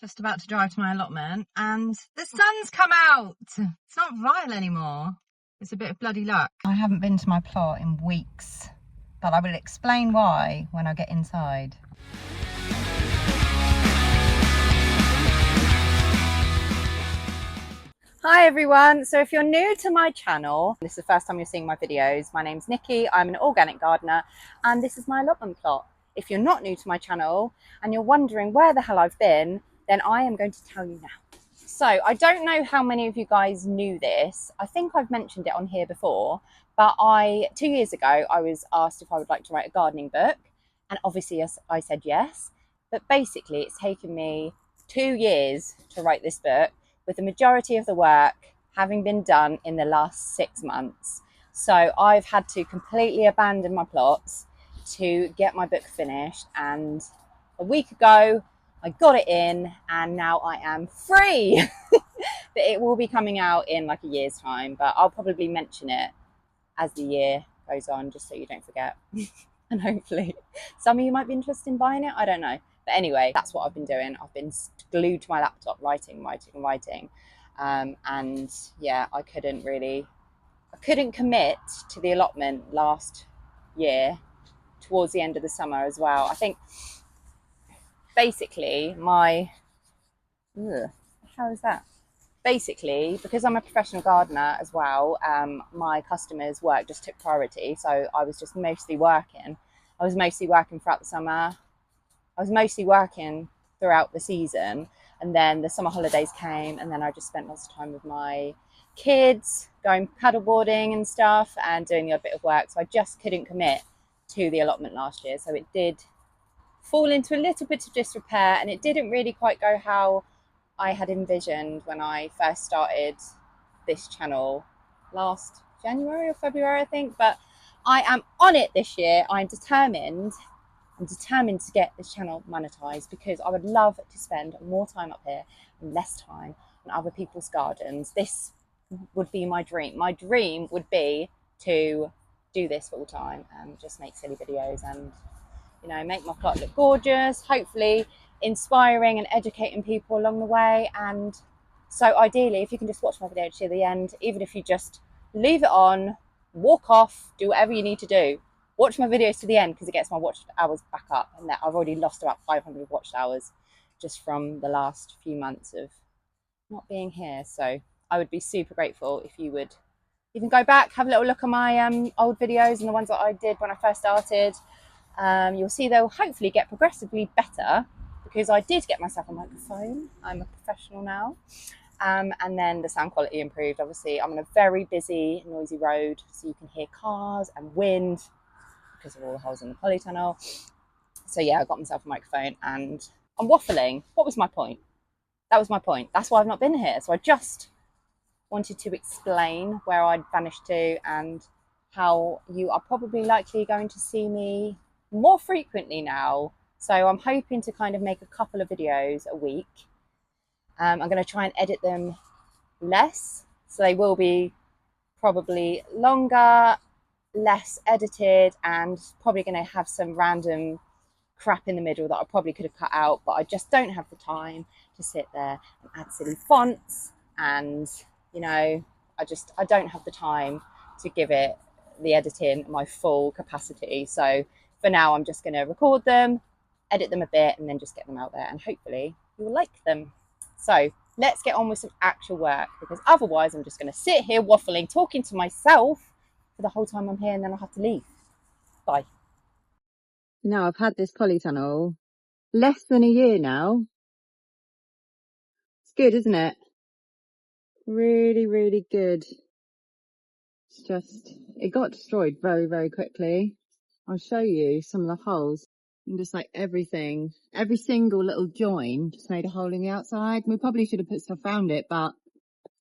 Just about to drive to my allotment and the sun's come out. It's not vile anymore. It's a bit of bloody luck. I haven't been to my plot in weeks, but I will explain why when I get inside. Hi everyone, so if you're new to my channel, this is the first time you're seeing my videos, my name's Nikki, I'm an organic gardener and this is my allotment plot. If you're not new to my channel and you're wondering where the hell I've been, then I am going to tell you now. So I don't know how many of you guys knew this. I think I've mentioned it on here before, but 2 years ago I was asked if I would like to write a gardening book, and obviously I said yes. But basically it's taken me 2 years to write this book, with the majority of the work having been done in the last 6 months. So I've had to completely abandon my plots to get my book finished, and a week ago I got it in and now I am free. But it will be coming out in like a year's time, but I'll probably mention it as the year goes on, just so you don't forget. And hopefully some of you might be interested in buying it, I don't know. But anyway, that's what I've been doing. I've been glued to my laptop writing. And yeah, I couldn't commit to the allotment last year towards the end of the summer as well. I think basically how is that? Basically, because I'm a professional gardener as well, my customers' work just took priority. So I was just mostly working. I was mostly working throughout the summer. I was mostly working throughout the season, and then the summer holidays came, and then I just spent lots of time with my kids, going paddleboarding and stuff, and doing the odd bit of work. So I just couldn't commit to the allotment last year. So it did fall into a little bit of disrepair, and it didn't really quite go how I had envisioned when I first started this channel last January or February, I think. But I am on it this year. I'm determined to get this channel monetized, because I would love to spend more time up here and less time on other people's gardens. This would be my dream. My dream would be to do this full time and just make silly videos and, you know, make my plot look gorgeous, hopefully inspiring and educating people along the way. And so ideally, if you can just watch my video to the end, even if you just leave it on, walk off, do whatever you need to do, watch my videos to the end, because it gets my watch hours back up, and that I've already lost about 500 watch hours just from the last few months of not being here. So I would be super grateful if you would even go back, have a little look at my old videos and the ones that I did when I first started. You'll see they'll hopefully get progressively better, because I did get myself a microphone. I'm a professional now. And then the sound quality improved. Obviously, I'm on a very busy, noisy road, so you can hear cars and wind because of all the holes in the Polytunnel. So yeah, I got myself a microphone and I'm waffling. What was my point? That was my point. That's why I've not been here. So I just wanted to explain where I'd vanished to, and how you are probably likely going to see me more frequently now. So I'm hoping to kind of make a couple of videos a week. I'm going to try and edit them less, so they will be probably longer, less edited, and probably going to have some random crap in the middle that I probably could have cut out, but I just don't have the time to sit there and add silly fonts, and you know, I don't have the time to give it the editing my full capacity. So for now, I'm just going to record them, edit them a bit, and then just get them out there, and hopefully you will like them. So let's get on with some actual work, because otherwise I'm just going to sit here waffling, talking to myself for the whole time I'm here, and then I'll have to leave. Bye. Now I've had this polytunnel less than a year now. It's good, isn't it? Really, really good. It's just, it got destroyed very, very quickly. I'll show you some of the holes. And just like everything, every single little join just made a hole in the outside. We probably should have put stuff around it, but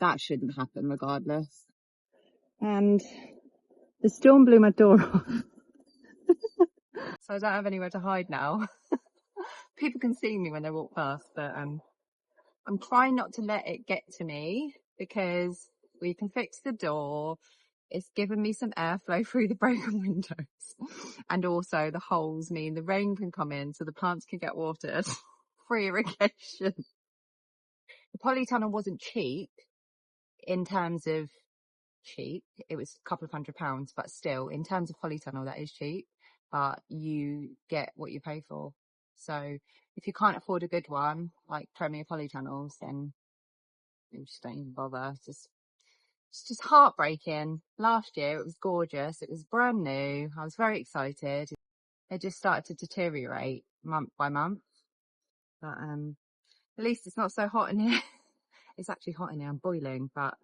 that shouldn't happen regardless. And the storm blew my door off. So I don't have anywhere to hide now. People can see me when they walk past, but I'm trying not to let it get to me, because we can fix the door. It's given me some airflow through the broken windows, and also the holes mean the rain can come in so the plants can get watered. Free irrigation. The Polytunnel wasn't cheap in terms of cheap. It was a couple of £100, but still, in terms of Polytunnel, that is cheap. But you get what you pay for. So if you can't afford a good one, like Premier Polytunnels, then you just don't even bother. It's just heartbreaking. Last year, it was gorgeous. It was brand new. I was very excited. It just started to deteriorate month by month. But at least it's not so hot in here. It's actually hot in here. I'm boiling, but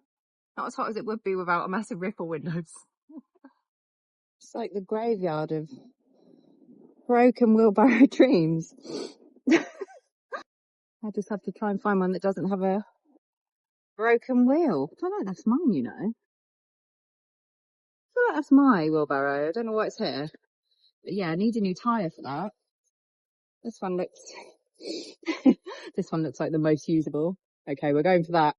not as hot as it would be without a massive ripple windows. It's like the graveyard of broken wheelbarrow dreams. I just have to try and find one that doesn't have a broken wheel. I feel like that's mine, you know. I feel like that's my wheelbarrow. I don't know why it's here. But yeah, I need a new tyre for that. This one looks... this one looks like the most usable. Okay, we're going for that.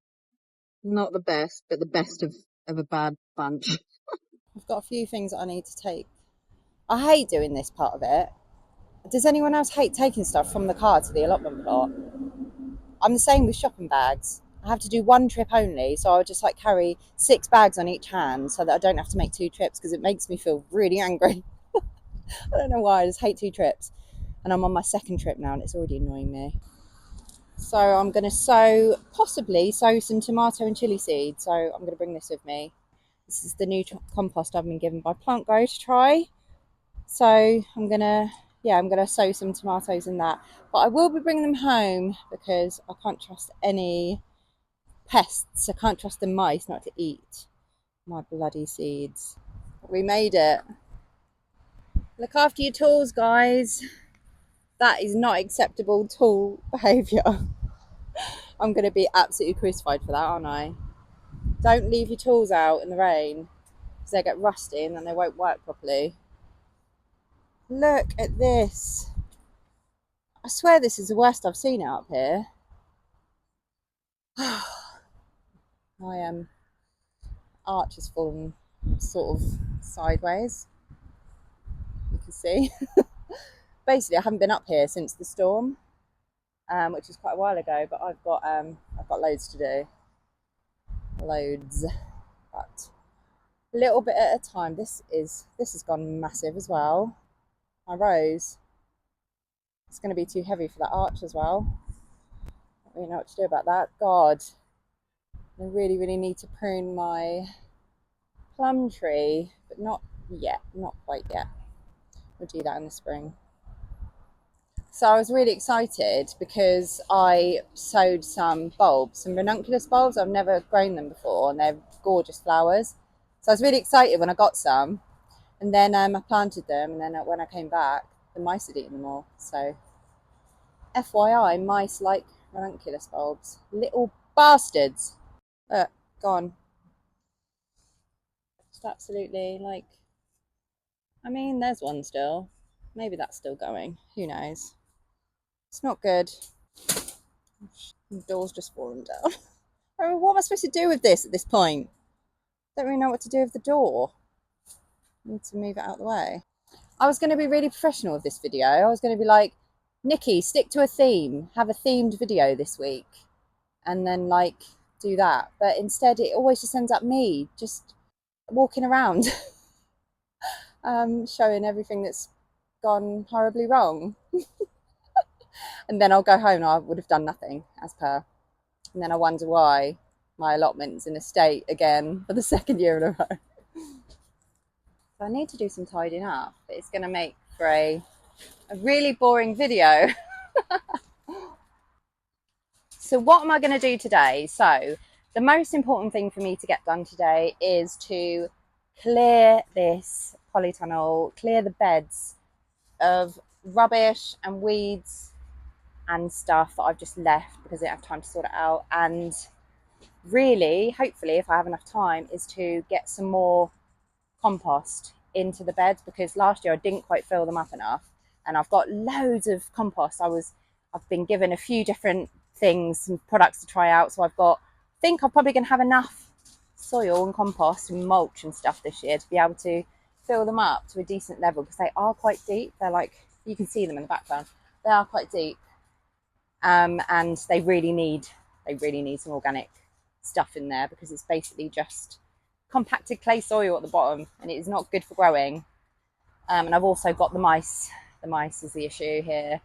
Not the best, but the best of a bad bunch. I've got a few things that I need to take. I hate doing this part of it. Does anyone else hate taking stuff from the car to the allotment plot? I'm the same with shopping bags. I have to do one trip only, so I'll just like carry 6 bags on each hand so that I don't have to make 2 trips because it makes me feel really angry. I don't know why, I just hate 2 trips. And I'm on my 2nd trip now and it's already annoying me. So I'm going to possibly sow some tomato and chilli seeds. So I'm going to bring this with me. This is the new compost I've been given by Plant Grow to try. So I'm going to sow some tomatoes in that. But I will be bringing them home because I can't trust any pests. I can't trust the mice not to eat my bloody seeds. We made it. Look after your tools, guys. That is not acceptable tool behaviour. I'm going to be absolutely crucified for that, aren't I? Don't leave your tools out in the rain because they get rusty and then they won't work properly. Look at this. I swear this is the worst I've seen out here. My arch has fallen sort of sideways. You can see. Basically, I haven't been up here since the storm, which was quite a while ago. But I've got loads to do. Loads, but a little bit at a time. This has gone massive as well. My rose. It's going to be too heavy for that arch as well. I don't really know what to do about that. God, I really, really need to prune my plum tree, but not yet, not quite yet. We'll do that in the spring. So I was really excited because I sowed some bulbs, some ranunculus bulbs. I've never grown them before and they're gorgeous flowers. So I was really excited when I got some, and then I planted them, and then when I came back, the mice had eaten them all. So FYI, mice like ranunculus bulbs. Little bastards. Look, gone. Just absolutely like, I mean, there's one still. Maybe that's still going. Who knows? It's not good. The door's just fallen down. I mean, what am I supposed to do with this at this point? I don't really know what to do with the door. I need to move it out of the way. I was going to be really professional with this video. I was going to be like, Nikki, stick to a theme. Have a themed video this week. And then like do that. But instead it always just ends up me just walking around showing everything that's gone horribly wrong. And then I'll go home and I would have done nothing as per. And then I wonder why my allotment's in a state again for the 2nd year in a row. So I need to do some tidying up, but it's going to make for a really boring video. So what am I going to do today? So the most important thing for me to get done today is to clear this polytunnel, clear the beds of rubbish and weeds and stuff that I've just left because I didn't have time to sort it out. And really, hopefully, if I have enough time, is to get some more compost into the beds, because last year I didn't quite fill them up enough, and I've got loads of compost. I've been given a few different things, some products to try out, so I think I'm probably going to have enough soil and compost and mulch and stuff this year to be able to fill them up to a decent level, because they are quite deep. They're like, you can see them in the background, they are quite deep, and they really need they really need some organic stuff in there, because it's basically just compacted clay soil at the bottom and it is not good for growing. And I've also got the mice. The mice is the issue here.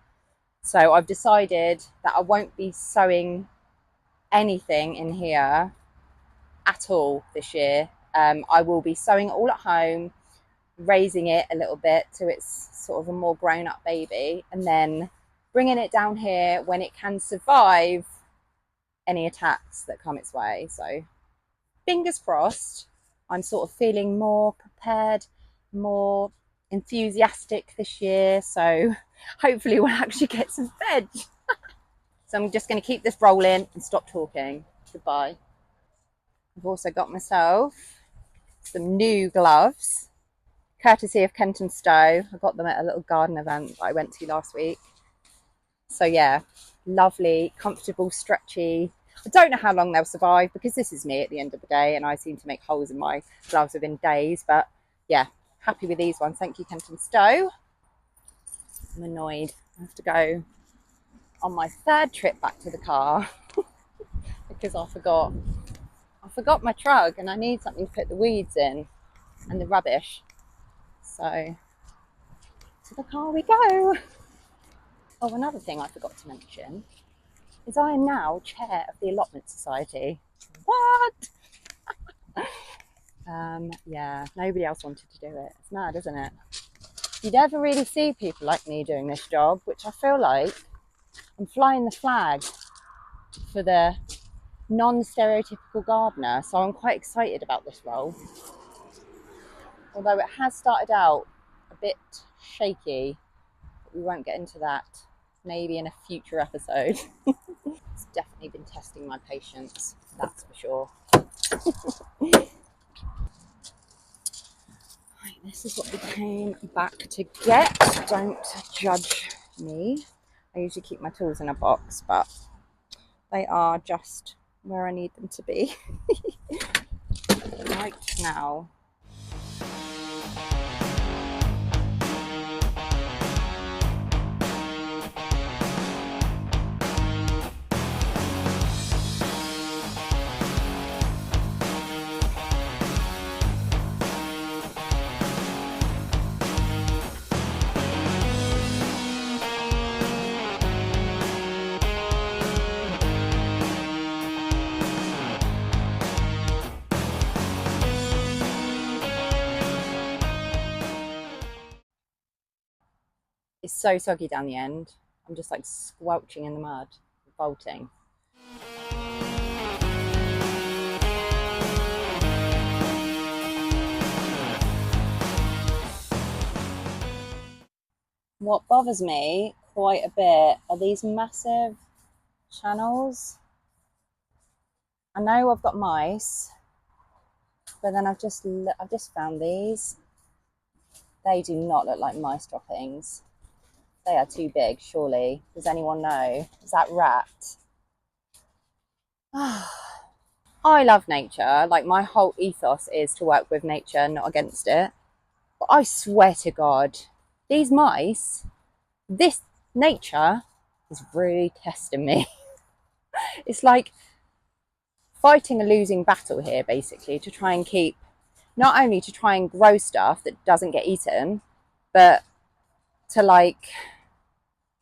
So I've decided that I won't be sowing anything in here at all this year. I will be sowing it all at home, raising it a little bit so it's sort of a more grown-up baby, and then bringing it down here when it can survive any attacks that come its way. So fingers crossed, I'm sort of feeling more prepared, more enthusiastic this year, so hopefully we'll actually get some veg. So I'm just going to keep this rolling and stop talking. Goodbye. I've also got myself some new gloves, courtesy of Kent and Stowe. I got them at a little garden event that I went to last week. So yeah, lovely, comfortable, stretchy. I don't know how long they'll survive, because this is me at the end of the day and I seem to make holes in my gloves within days. But yeah, happy with these ones. Thank you, Kent and Stowe. I'm annoyed. I have to go on my third trip back to the car because I forgot my truck and I need something to put the weeds in and the rubbish. So to the car we go. Oh, another thing I forgot to mention is I am now chair of the Allotment Society. What? Yeah, nobody else wanted to do it. It's mad, isn't it? You never really see people like me doing this job, which I feel like I'm flying the flag for the non-stereotypical gardener. So I'm quite excited about this role. Although it has started out a bit shaky, but we won't get into that. Maybe in a future episode. It's definitely been testing my patience, that's for sure. Right, this is what we came back to get. Don't judge me. I usually keep my tools in a box, but they are just where I need them to be. Right now. It's so soggy down the end. I'm just like squelching in the mud, bolting. What bothers me quite a bit are these massive channels. I know I've got mice, but then I've just found these. They do not look like mice droppings. They are too big, surely. Does anyone know? Is that rat? I love nature. Like, my whole ethos is to work with nature, not against it. But I swear to God, these mice, this nature is really testing me. It's like fighting a losing battle here, basically, to try and keep, not only to try and grow stuff that doesn't get eaten, but to, like,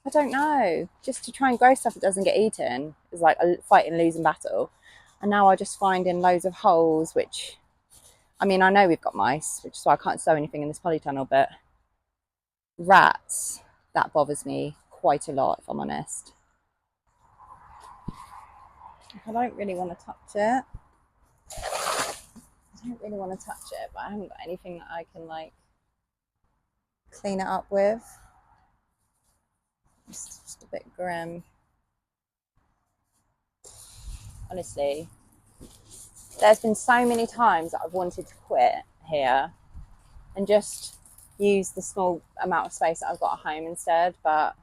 I don't know, just to try and grow stuff that doesn't get eaten is like fighting a losing battle. And now I just find in loads of holes, which, I mean, I know we've got mice, which is why I can't sow anything in this polytunnel, but rats, that bothers me quite a lot, if I'm honest. I don't really want to touch it. But I haven't got anything that I can, like, clean it up with. Just a bit grim. Honestly, there's been so many times that I've wanted to quit here and just use the small amount of space that I've got at home instead, but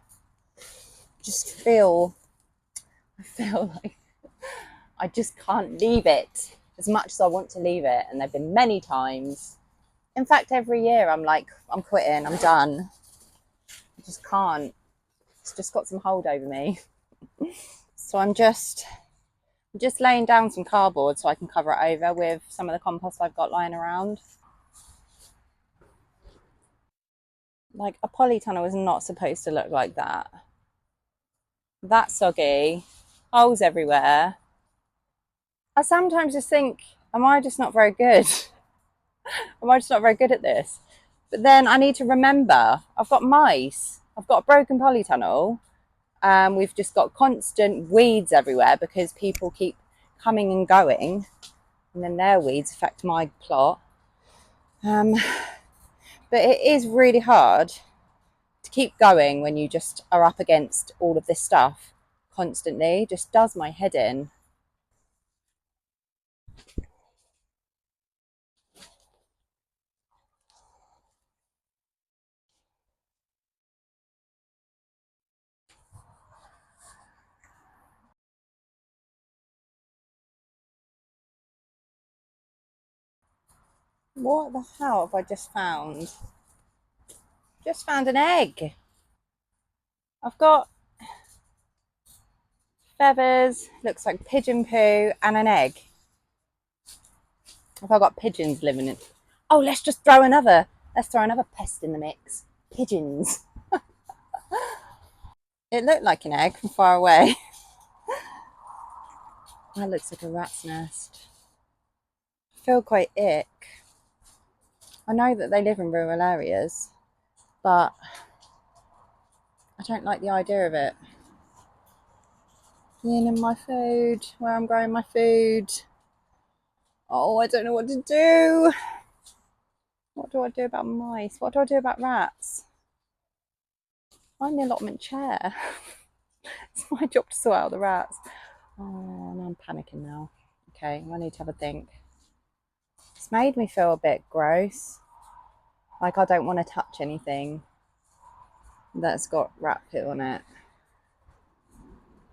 I feel like I just can't leave it as much as I want to leave it. And there have been many times, in fact every year, I'm like, I'm quitting, I'm done. I just can't. It's just got some hold over me. So I'm just I'm just laying down some cardboard so I can cover it over with some of the compost I've got lying around. Like, a polytunnel is not supposed to look like that. That's soggy, holes everywhere. I sometimes just think, am I just not very good? Am I just not very good at this? But then I need to remember, I've got mice, I've got a broken polytunnel, we've just got constant weeds everywhere because people keep coming and going, and then their weeds affect my plot. But it is really hard to keep going when you just are up against all of this stuff constantly. It just does my head in. What the hell have I just found? Just found an egg. I've got feathers, looks like pigeon poo, and an egg. Have I got pigeons living in? Oh, let's throw another pest in the mix. Pigeons. It looked like an egg from far away. That looks like a rat's nest. I feel quite ick. I know that they live in rural areas, but I don't like the idea of it being in my food, where I'm growing my food. Oh, I don't know what to do. What do I do about mice? What do I do about rats? I'm the allotment chair. It's my job to sort out the rats. Oh, and I'm panicking now. Okay, I need to have a think. It's made me feel a bit gross. Like, I don't want to touch anything that's got rat poo on it.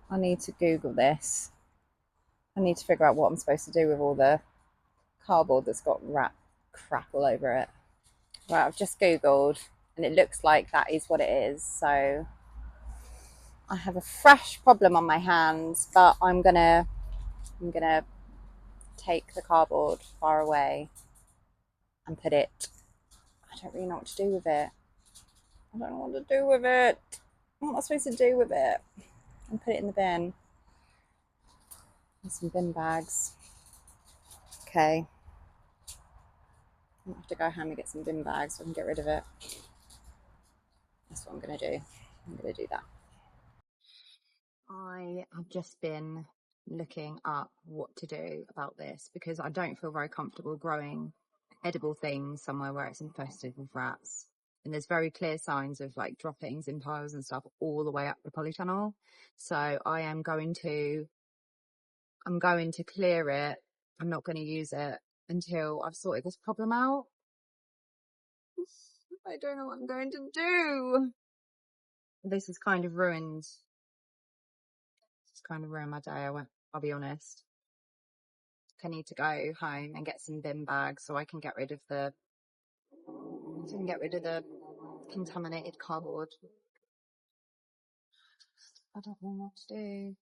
I need to Google this. I need to figure out what I'm supposed to do with all the cardboard that's got rat crap all over it. Right, I've just Googled and it looks like that is what it is. So I have a fresh problem on my hands, but I'm gonna take the cardboard far away and put it. I don't really know what to do with it. I don't know what to do with it. What am I supposed to do with it? And put it in the bin. There's some bin bags. Okay. I'll have to go home and get some bin bags so I can get rid of it. That's what I'm going to do. I'm going to do that. I have just been looking up what to do about this because I don't feel very comfortable growing edible things somewhere where it's infested with rats. And there's very clear signs of like droppings in piles and stuff all the way up the polytunnel. So I'm going to clear it. I'm not going to use it until I've sorted this problem out. I don't know what I'm going to do. This has kind of ruined my day. I'll be honest. I need to go home and get some bin bags so I can get rid of the contaminated cardboard. I don't know what to do.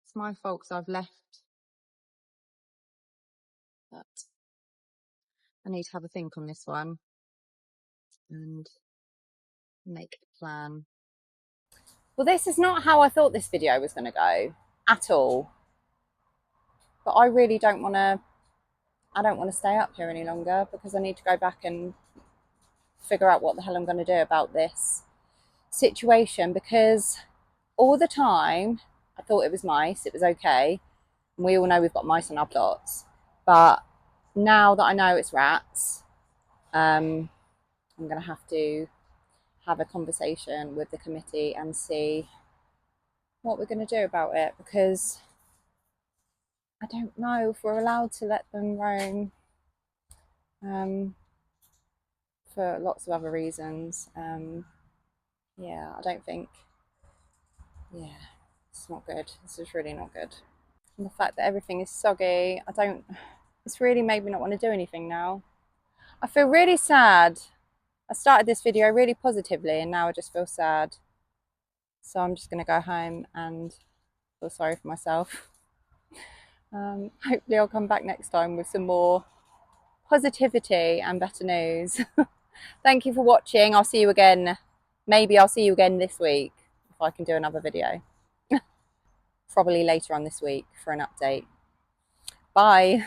It's my fault because I've left, but I need to have a think on this one and make a plan. Well, this is not how I thought this video was going to go at all. But I really don't want to stay up here any longer because I need to go back and figure out what the hell I'm going to do about this situation, because all the time I thought it was mice, it was okay. And we all know we've got mice on our plots. But now that I know it's rats, I'm going to have a conversation with the committee and see what we're going to do about it, because I don't know if we're allowed to let them roam for lots of other reasons. Yeah, I don't think, yeah, it's not good. This is really not good. And the fact that everything is soggy, it's really made me not want to do anything now. I feel really sad. I started this video really positively and now I just feel sad. So I'm just going to go home and feel sorry for myself. Hopefully I'll come back next time with some more positivity and better news. Thank you for watching. I'll see you again. Maybe I'll see you again this week if I can do another video. Probably later on this week for an update. Bye.